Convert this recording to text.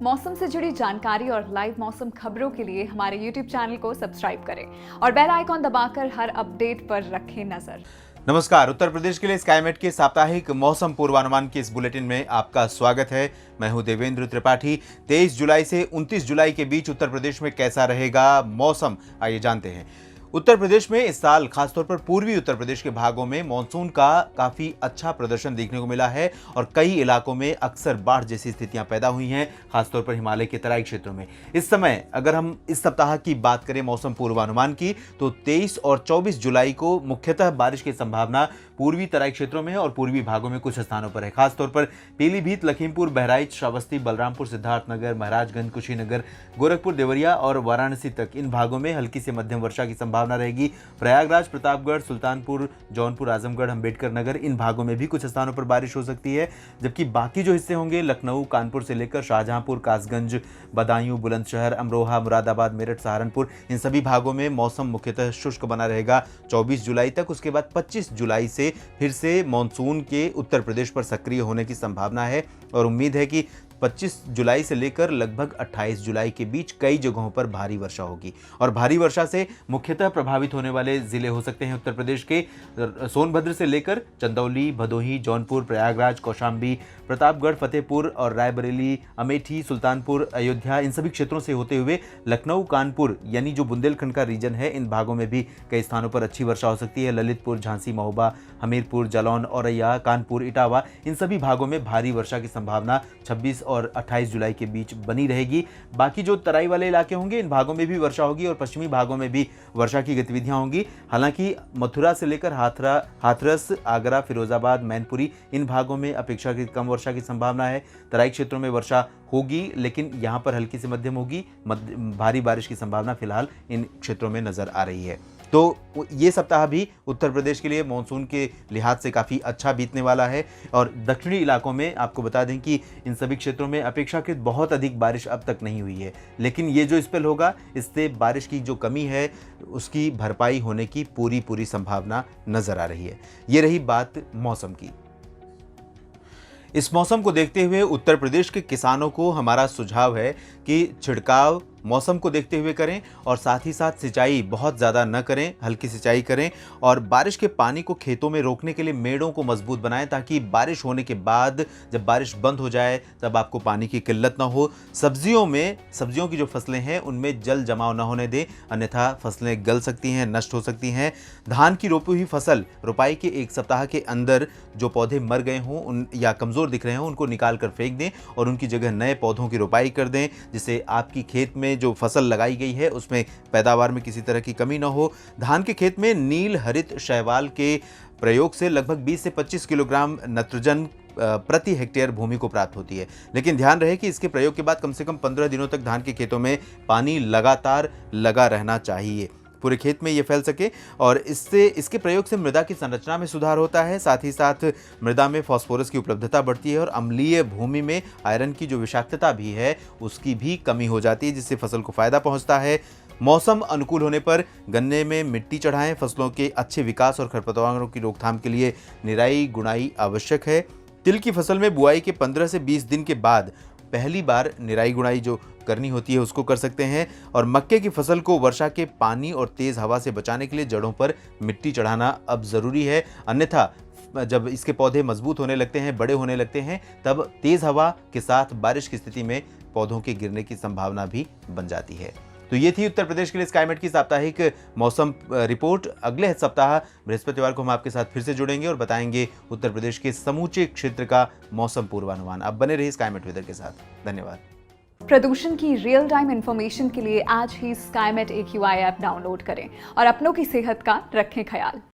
मौसम से जुड़ी जानकारी और लाइव मौसम खबरों के लिए हमारे YouTube चैनल को सब्सक्राइब करें और बेल आइकॉन दबाकर हर अपडेट पर रखें नजर। नमस्कार, उत्तर प्रदेश के लिए स्काईमेट के साप्ताहिक मौसम पूर्वानुमान के इस बुलेटिन में आपका स्वागत है। मैं हूं देवेंद्र त्रिपाठी। 23 जुलाई से 29 जुलाई के बीच उत्तर प्रदेश में कैसा रहेगा मौसम, आइए जानते हैं। उत्तर प्रदेश में इस साल खासतौर पर पूर्वी उत्तर प्रदेश के भागों में मानसून का काफी अच्छा प्रदर्शन देखने को मिला है और कई इलाकों में अक्सर बाढ़ जैसी स्थितियां पैदा हुई हैं, खासतौर पर हिमालय के तराई क्षेत्रों में। इस समय अगर हम इस सप्ताह की बात करें मौसम पूर्वानुमान की, तो 23 और 24 जुलाई को मुख्यतः बारिश की संभावना पूर्वी तराई क्षेत्रों में और पूर्वी भागों में कुछ स्थानों पर है। खासतौर पर पीलीभीत, लखीमपुर, बहराइच, श्रावस्ती, बलरामपुर, सिद्धार्थनगर, महाराजगंज, कुशीनगर, गोरखपुर, देवरिया और वाराणसी तक इन भागों में हल्की से मध्यम वर्षा की संभावना रहेगी। प्रयागराज, प्रतापगढ़, सुल्तानपुर, जौनपुर, आजमगढ़, अंबेडकर नगर, इन भागों में भी कुछ स्थानों पर बारिश हो सकती है। जबकि बाकी जो हिस्से होंगे, लखनऊ, कानपुर से लेकर शाहजहांपुर, कासगंज, बदायूं, बुलंदशहर, अमरोहा, मुरादाबाद, मेरठ, सहारनपुर, इन सभी भागों में मौसम मुख्यतः शुष्क बना रहेगा 24 जुलाई तक। उसके बाद 25 जुलाई से फिर से मानसून के उत्तर प्रदेश पर सक्रिय होने की संभावना है और उम्मीद है कि 25 जुलाई से लेकर लगभग 28 जुलाई के बीच कई जगहों पर भारी वर्षा होगी। और भारी वर्षा से मुख्यतः प्रभावित होने वाले जिले हो सकते हैं उत्तर प्रदेश के सोनभद्र से लेकर चंदौली, भदोही, जौनपुर, प्रयागराज, कौशाम्बी, प्रतापगढ़, फतेहपुर और रायबरेली, अमेठी, सुल्तानपुर, अयोध्या, इन सभी क्षेत्रों से होते हुए लखनऊ, कानपुर यानी जो बुंदेलखंड का रीजन है, इन भागों में भी कई स्थानों पर अच्छी वर्षा हो सकती है। ललितपुर, झांसी, महोबा, हमीरपुर, जालौन, औरैया, कानपुर, इटावा, इन सभी भागों में भारी वर्षा की संभावना 26 और 28 जुलाई के बीच बनी रहेगी। बाकी जो तराई वाले इलाके होंगे, इन भागों में भी वर्षा होगी और पश्चिमी भागों में भी वर्षा की गतिविधियां होंगी। हालांकि मथुरा से लेकर हाथरस, आगरा, फिरोजाबाद, मैनपुरी, इन भागों में अपेक्षाकृत कम वर्षा की संभावना है। तराई क्षेत्रों में वर्षा होगी, लेकिन यहां पर हल्की से मध्यम होगी। भारी बारिश की संभावना फिलहाल इन क्षेत्रों में नजर आ रही है। तो ये सप्ताह भी उत्तर प्रदेश के लिए मानसून के लिहाज से काफ़ी अच्छा बीतने वाला है। और दक्षिणी इलाकों में आपको बता दें कि इन सभी क्षेत्रों में अपेक्षाकृत बहुत अधिक बारिश अब तक नहीं हुई है, लेकिन ये जो स्पेल होगा, इससे बारिश की जो कमी है उसकी भरपाई होने की पूरी संभावना नजर आ रही है। ये रही बात मौसम की। इस मौसम को देखते हुए उत्तर प्रदेश के किसानों को हमारा सुझाव है कि छिड़काव मौसम को देखते हुए करें और साथ ही साथ सिंचाई बहुत ज़्यादा न करें, हल्की सिंचाई करें और बारिश के पानी को खेतों में रोकने के लिए मेड़ों को मजबूत बनाएं, ताकि बारिश होने के बाद जब बारिश बंद हो जाए तब आपको पानी की किल्लत ना हो। सब्जियों की जो फसलें हैं उनमें जल जमाव न होने दें, अन्यथा फसलें गल सकती हैं, नष्ट हो सकती हैं। धान की रोपी हुई फसल रोपाई के 1 सप्ताह के अंदर जो पौधे मर गए हों या कमज़ोर दिख रहे हों, उनको निकाल कर फेंक दें और उनकी जगह नए पौधों की रोपाई कर दें, जिससे आपकी खेत में जो फसल लगाई गई है उसमें पैदावार में किसी तरह की कमी न हो। धान के खेत में नील हरित शैवाल के प्रयोग से लगभग 20 से 25 किलोग्राम नाइट्रोजन प्रति हेक्टेयर भूमि को प्राप्त होती है, लेकिन ध्यान रहे कि इसके प्रयोग के बाद कम से कम 15 दिनों तक धान के खेतों में पानी लगातार लगा रहना चाहिए, पूरे खेत में ये फैल सके। और इसके प्रयोग से मृदा की संरचना में सुधार होता है, साथ ही साथ मृदा में फास्फोरस की उपलब्धता बढ़ती है और अम्लीय भूमि में आयरन की जो विषाक्तता भी है उसकी भी कमी हो जाती है, जिससे फसल को फायदा पहुंचता है। मौसम अनुकूल होने पर गन्ने में मिट्टी चढ़ाएं। फसलों के अच्छे विकास और खरपतवारों की रोकथाम के लिए निराई गुड़ाई आवश्यक है। तिल की फसल में बुआई के 15 से 20 दिन के बाद पहली बार निराई गुड़ाई जो करनी होती है उसको कर सकते हैं। और मक्के की फसल को वर्षा के पानी और तेज हवा से बचाने के लिए जड़ों पर मिट्टी चढ़ाना अब जरूरी है, अन्यथा जब इसके पौधे मजबूत होने लगते हैं, बड़े होने लगते हैं, तब तेज हवा के साथ बारिश की स्थिति में पौधों के गिरने की संभावना भी बन जाती है। तो ये थी उत्तर प्रदेश के लिए स्काईमेट की साप्ताहिक मौसम रिपोर्ट। अगले सप्ताह बृहस्पतिवार को हम आपके साथ फिर से जुड़ेंगे और बताएंगे उत्तर प्रदेश के समूचे क्षेत्र का मौसम पूर्वानुमान। आप बने रहिए स्काईमेट वेदर के साथ। धन्यवाद। प्रदूषण की रियल टाइम इंफॉर्मेशन के लिए आज ही स्काईमेट AQI ऐप डाउनलोड करें और अपनों की सेहत का रखें ख्याल।